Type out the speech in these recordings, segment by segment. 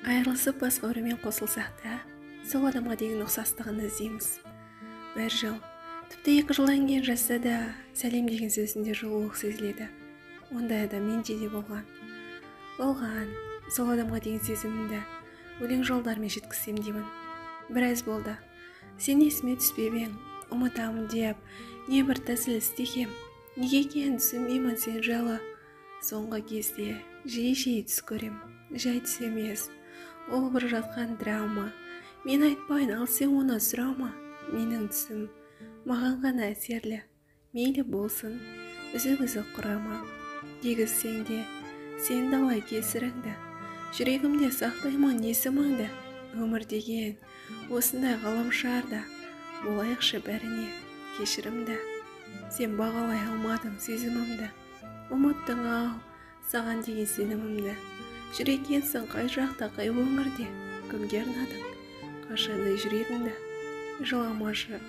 Айырылысып басқа біреумен қосылсақ та, сол адамға деген ұқсастығын іздейміз. Бір жыл, тіпті 2 жылдан кейін жазса да, сәлем деген сөзінде жылулық сезіледі. Ондай адам менде де болған. Сол адамға деген сезімімді өлең жолдарымен жеткізсем деймін. Біраз болды. Сен есіме түспеп ең, ұмытамын деп, не бір тәсіл істегем. Неге екенін түсінбеймін сен жайлы. Соңғы кезде жиі түс көрем, жай түс емес. Ол бір жатқан драма. Мен айтпайын, ал сен оны сұрама. Менің түсім маған ғана әсерлі. Мейлі болсын, үзік құрама. Дегізсең де, сен далай кесіріңді. Жүрегімде сақтаймын есіміңді. Өмір деген осындай ғаламшарда. Болайықшы бәріне кешірімді. Сен бағалай алмадың сезімімді. Ұмыттың ау, саған деген сенімімді. Жүрекенсің қай жақта, қай өңірде. Кімге арнадың қашандай жүрегіңді. Жыламашы,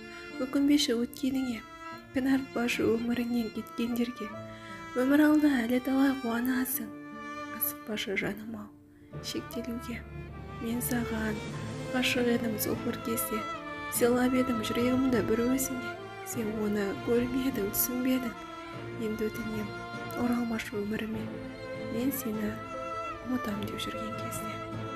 өкінбеші өткеніңе. Кінәртпашы өміріңнен кеткендерге. Өмір алда әлі талай қуанасың. Асықпашы жаным ау, шектелуге. Мен саған ғашық едім сол бір кезде. Сыйлап едім жүрегімді бір өзіңе. Сен оны көрмедің, түсінбедің. Енді өтінем, оралмашы өміріме. Мен сені ұмытам деп жүрген кезде.